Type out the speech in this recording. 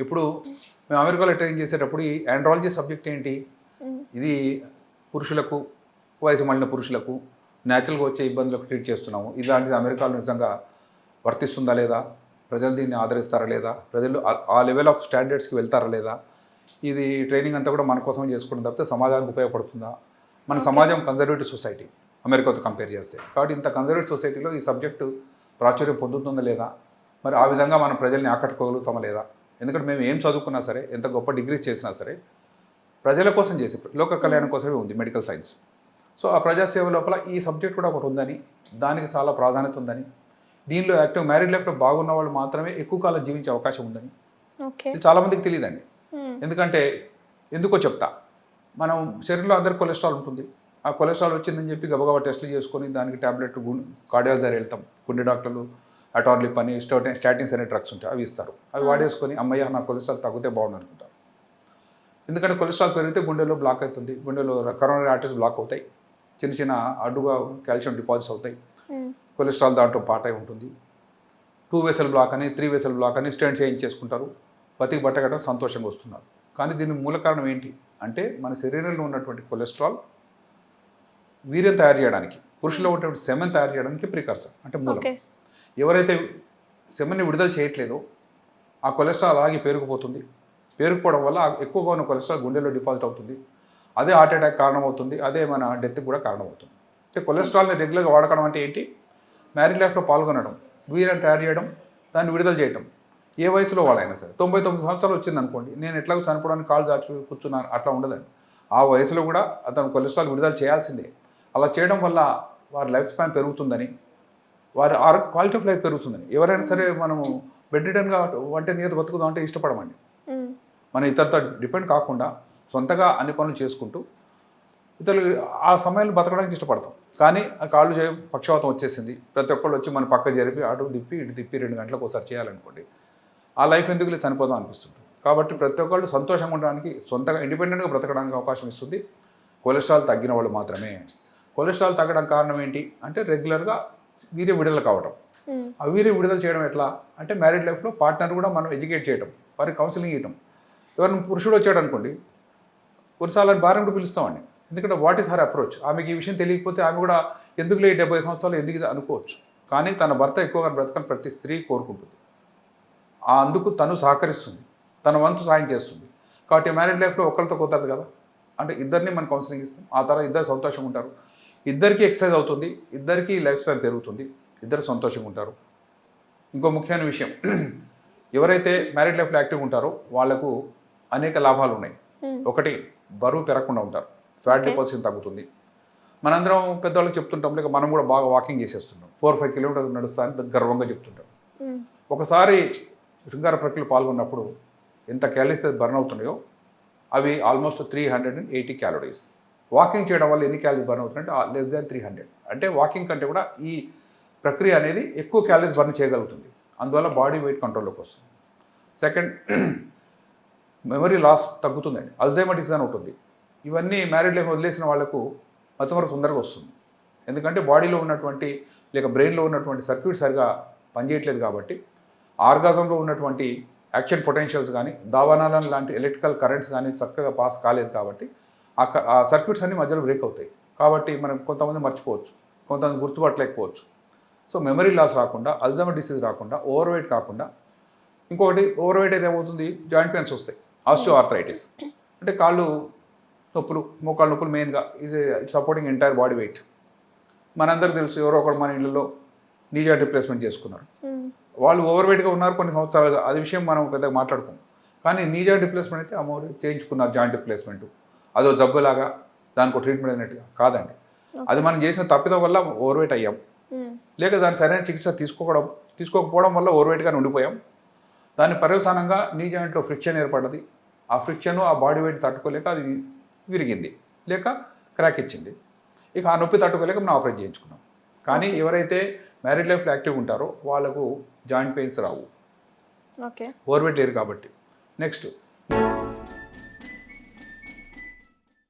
ఇప్పుడు మేము అమెరికాలో ట్రైన్ చేసేటప్పుడు ఈ ఆండ్రాలజీ సబ్జెక్ట్ ఏంటి, ఇది పురుషులకు, వయసు మళ్ళిన పురుషులకు న్యాచురల్గా వచ్చే ఇబ్బందులకు ట్రీట్ చేస్తున్నాము. ఇలాంటిది అమెరికాలో నిజంగా వర్తిస్తుందా లేదా, ప్రజలు దీన్ని ఆదరిస్తారా లేదా, ప్రజలు ఆ లెవెల్ ఆఫ్ స్టాండర్డ్స్కి వెళ్తారా లేదా, ఇది ట్రైనింగ్ అంతా కూడా మన కోసమే చేసుకోవడం తప్పితే సమాజానికి ఉపయోగపడుతుందా. మన సమాజం కన్జర్వేటివ్ సొసైటీ అమెరికాతో కంపేర్ చేస్తే, కాబట్టి ఇంత కన్జర్వేటివ్ సొసైటీలో ఈ సబ్జెక్టు ప్రాచుర్యం పొందుతుందా లేదా, మరి ఆ విధంగా మన ప్రజల్ని ఆకట్టుకోగలుగుతామా లేదా. ఎందుకంటే మేము ఏం చదువుకున్నా సరే, ఎంత గొప్ప డిగ్రీస్ చేసినా సరే, ప్రజల కోసం చేసి లోక కళ్యాణం కోసమే ఉంది మెడికల్ సైన్స్. సో ఆ ప్రజాసేవ లోపల ఈ సబ్జెక్ట్ కూడా ఒకటి ఉందని, దానికి చాలా ప్రాధాన్యత ఉందని, దీనిలో యాక్టివ్ మ్యారీడ్ లైఫ్లో బాగున్న వాళ్ళు మాత్రమే ఎక్కువ కాలం జీవించే అవకాశం ఉందని ఇది చాలామందికి తెలియదండి. ఎందుకంటే ఎందుకో చెప్తా, మనం శరీరంలో అందరికి కొలెస్ట్రాల్ ఉంటుంది. ఆ కొలెస్ట్రాల్ వచ్చిందని చెప్పి గబగబా టెస్టులు చేసుకొని దానికి ట్యాబ్లెట్ కార్డియాలజీ దగ్గర వెళ్తాం. గుండె డాక్టర్లు అటార్లిప్ అని స్టాటిన్స్ అనే డ్రగ్స్ ఉంటాయి, అవి ఇస్తారు. అవి వాడేసుకొని అమ్మయ్య నా కొలెస్ట్రాల్ తగ్గితే బాగుంది అనుకుంటారు. ఎందుకంటే కొలెస్ట్రాల్ పెరిగితే గుండెలో బ్లాక్ అవుతుంది, గుండెలో కరోనరీ ఆర్టరీస్ బ్లాక్ అవుతాయి, చిన్న చిన్న అడ్డుగా కాల్షియం డిపాజిట్స్ అవుతాయి, కొలెస్ట్రాల్ దాంట్లో పాటై ఉంటుంది. 2 వెసల్ బ్లాక్ అని 3 వెసల్ బ్లాక్ అని స్టెంట్స్ చేయించేసుకుంటారు, బతికి బట్టగడం సంతోషంగా వస్తున్నారు. కానీ దీని మూల కారణం ఏంటి అంటే, మన శరీరంలో ఉన్నటువంటి కొలెస్ట్రాల్ వీర్యం తయారు చేయడానికి, పురుషుల్లో ఉన్నటువంటి సెమెన్ తయారు చేయడానికి ప్రికర్సర్ అంటే మూలం. ఎవరైతే సెమెన్ని విడుదల చేయట్లేదో ఆ కొలెస్ట్రాల్ అలాగే పేరుకుపోతుంది. పేరుకుపోవడం వల్ల ఎక్కువగా ఉన్న కొలెస్ట్రాల్ గుండెలో డిపాజిట్ అవుతుంది. అదే హార్ట్ అటాక్ కారణమవుతుంది, అదే మన డెత్కి కూడా కారణమవుతుంది. అంటే కొలెస్ట్రాల్ని రెగ్యులర్గా వాడకడం అంటే ఏంటి, మ్యారీడ్ లైఫ్లో పాల్గొనడం, వీర్యం తయారు చేయడం, దాన్ని విడుదల చేయడం. ఏ వయసులో వాళ్ళైనా సరే, 99 సంవత్సరాలు వచ్చింది అనుకోండి, నేను ఎట్లాగో చనిపోవడానికి కాళ్ళు చాచి కూర్చున్నాను అట్లా ఉండదండి. ఆ వయసులో కూడా అతను కొలెస్ట్రాల్ విడుదల చేయాల్సిందే. అలా చేయడం వల్ల వారి లైఫ్ స్పాన్ పెరుగుతుందని, వారి క్వాలిటీ ఆఫ్ లైఫ్ పెరుగుతుందని. ఎవరైనా సరే మనము బెడ్ రిటర్న్గా 110 years బతుకుదాం అంటే ఇష్టపడమండి. మన ఇతరులతో డిపెండ్ కాకుండా సొంతగా అన్ని పనులు చేసుకుంటూ ఇతరులు ఆ సమయంలో బతకడానికి ఇష్టపడతాం. కానీ ఆ కాళ్ళు పక్షవాతం వచ్చేసింది, ప్రతి ఒక్కళ్ళు వచ్చి మన పక్క జరిపి అటు తిప్పి ఇటు తిప్పి 2 గంటలకు ఒకసారి చేయాలనుకోండి, ఆ లైఫ్ ఎందుకు చనిపోదాం అనిపిస్తుంది. కాబట్టి ప్రతి ఒక్కళ్ళు సంతోషంగా ఉండడానికి, సొంతగా ఇండిపెండెంట్గా బ్రతకడానికి అవకాశం ఇస్తుంది కొలెస్ట్రాల్ తగ్గిన వాళ్ళు మాత్రమే. కొలెస్ట్రాల్ తగ్గడం కారణం ఏంటి అంటే, రెగ్యులర్గా వీర్యం విడుదల కావడం. ఆ వీర్యం విడుదల చేయడం ఎట్లా అంటే, మ్యారీడ్ లైఫ్లో పార్ట్నర్ కూడా మనం ఎడ్యుకేట్ చేయడం, వారికి కౌన్సిలింగ్ ఇవ్వడం. ఎవరైనా పురుషుడు వచ్చాడు అనుకోండి, కొన్నిసార్లు భార్య కూడా పిలుస్తామండి. ఎందుకంటే వాట్ ఈస్ హర్ అప్రోచ్, ఆమెకి ఈ విషయం తెలియకపోతే ఆమె కూడా ఎందుకులే 70 సంవత్సరాలు ఎందుకు అనుకోవచ్చు. కానీ తన భర్త ఎక్కువగా బ్రతకని ప్రతి స్త్రీ కోరుకుంటుంది. అందుకు తను సహకరిస్తుంది, తన వంతు సాయం చేస్తుంది. కాబట్టి మ్యారీడ్ లైఫ్లో ఒకరితో కుదరదు కదా, అంటే ఇద్దరిని మనం కౌన్సిలింగ్ ఇస్తాం. ఆ తర్వాత ఇద్దరు సంతోషంగా ఉంటారు, ఇద్దరికీ ఎక్సర్సైజ్ అవుతుంది, ఇద్దరికీ లైఫ్ స్పాన్ పెరుగుతుంది, ఇద్దరు సంతోషంగా ఉంటారు. ఇంకో ముఖ్యమైన విషయం, ఎవరైతే మ్యారీడ్ లైఫ్లో యాక్టివ్గా ఉంటారో వాళ్ళకు అనేక లాభాలు ఉన్నాయి. ఒకటి, బరువు పెరగకుండా ఉంటారు, ఫ్యాట్ డిపాజిషన్ తగ్గుతుంది. మనందరం పెద్దవాళ్ళకి చెప్తుంటాం, లేక మనం కూడా బాగా వాకింగ్ చేసేస్తుంటాం, 4-5 kilometers నడుస్తా అని గర్వంగా చెప్తుంటాం. ఒకసారి శృంగార ప్రక్రియలో పాల్గొన్నప్పుడు ఎంత క్యాలరీస్ బర్న్ అవుతున్నాయో అవి ఆల్మోస్ట్ 380 calories. వాకింగ్ చేయడం వల్ల ఎన్ని క్యాలరీస్ బర్న్ అవుతున్నాయంటే less than 300. అంటే వాకింగ్ కంటే కూడా ఈ ప్రక్రియ అనేది ఎక్కువ క్యాలరీస్ బర్న్ చేయగలుగుతుంది. అందువల్ల బాడీ వెయిట్ కంట్రోల్లోకి వస్తుంది. సెకండ్, మెమరీ లాస్ తగ్గుతుందండి, అల్జైమర్ డిసీజ్ అని ఉంటుంది. ఇవన్నీ మ్యారీడ్ లైఫ్ వదిలేసిన వాళ్ళకు మతిమరుపు తొందరగా వస్తుంది. ఎందుకంటే బాడీలో ఉన్నటువంటి లేక బ్రెయిన్లో ఉన్నటువంటి సర్క్యూట్ సరిగా పనిచేయట్లేదు. కాబట్టి ఆర్గాజంలో ఉన్నటువంటి యాక్షన్ పొటెన్షియల్స్ కానీ, దావానాలను లాంటి ఎలక్ట్రికల్ కరెంట్స్ కానీ చక్కగా పాస్ కాలేదు. కాబట్టి ఆ సర్క్యూట్స్ అన్ని మధ్యలో బ్రేక్ అవుతాయి. కాబట్టి మనం కొంతమంది మర్చిపోవచ్చు, కొంతమంది గుర్తుపట్టలేకపోవచ్చు. సో మెమరీ లాస్ రాకుండా, అల్జైమర్ డిసీజ్ రాకుండా, ఓవర్ వెయిట్ కాకుండా, ఇంకొకటి ఓవర్ వెయిట్ అయితే ఏమవుతుంది, జాయింట్ పెయిన్స్ వస్తాయి, ఆస్టియోఆర్థరైటిస్ అంటే కాళ్ళు నొప్పులు, మోకాళ్ళ నొప్పులు మెయిన్గా. ఇది సపోర్టింగ్ ఎంటైర్ బాడీ వెయిట్. మనందరికీ తెలుసు, ఎవరో ఒకరు మన ఇళ్ళలో నీ జాయింట్ రిప్లేస్మెంట్ చేసుకున్నారు, వాళ్ళు ఓవర్ వెయిట్గా ఉన్నారు కొన్ని సంవత్సరాలుగా, అది విషయం మనం పెద్దగా మాట్లాడుకోం. కానీ నీ జాయింట్ రిప్లేస్మెంట్ అయితే అమ్మోరు చేయించుకున్నారు జాయింట్ రిప్లేస్మెంట్, అదో జబ్బులాగా దానికి ట్రీట్మెంట్ అయినట్టుగా కాదండి. అది మనం చేసిన తప్పిదం వల్ల ఓవర్ వెయిట్ అయ్యాం, లేక దాని సరైన చికిత్స తీసుకోకపోవడం వల్ల ఓవర్ వెయిట్గానే ఉండిపోయాం. దాని పర్యవసానంగా నీ జాయింట్లో ఫ్రిక్షన్ ఏర్పడ్డది. ఆ ఫ్రిక్షన్ ఆ బాడీ వెయిట్ తట్టుకోలేక అది విరిగింది, లేక క్రాక్ ఇచ్చింది. ఇక ఆ నొప్పి తట్టుకోలేక మనం ఆపరేట్ చేయించుకున్నాం. కానీ ఎవరైతే మ్యారీడ్ లైఫ్లో యాక్టివ్గా ఉంటారో వాళ్ళకు జాయింట్ పెయిన్స్ రావు, ఓవర్ వెయిట్ లేరు కాబట్టి. నెక్స్ట్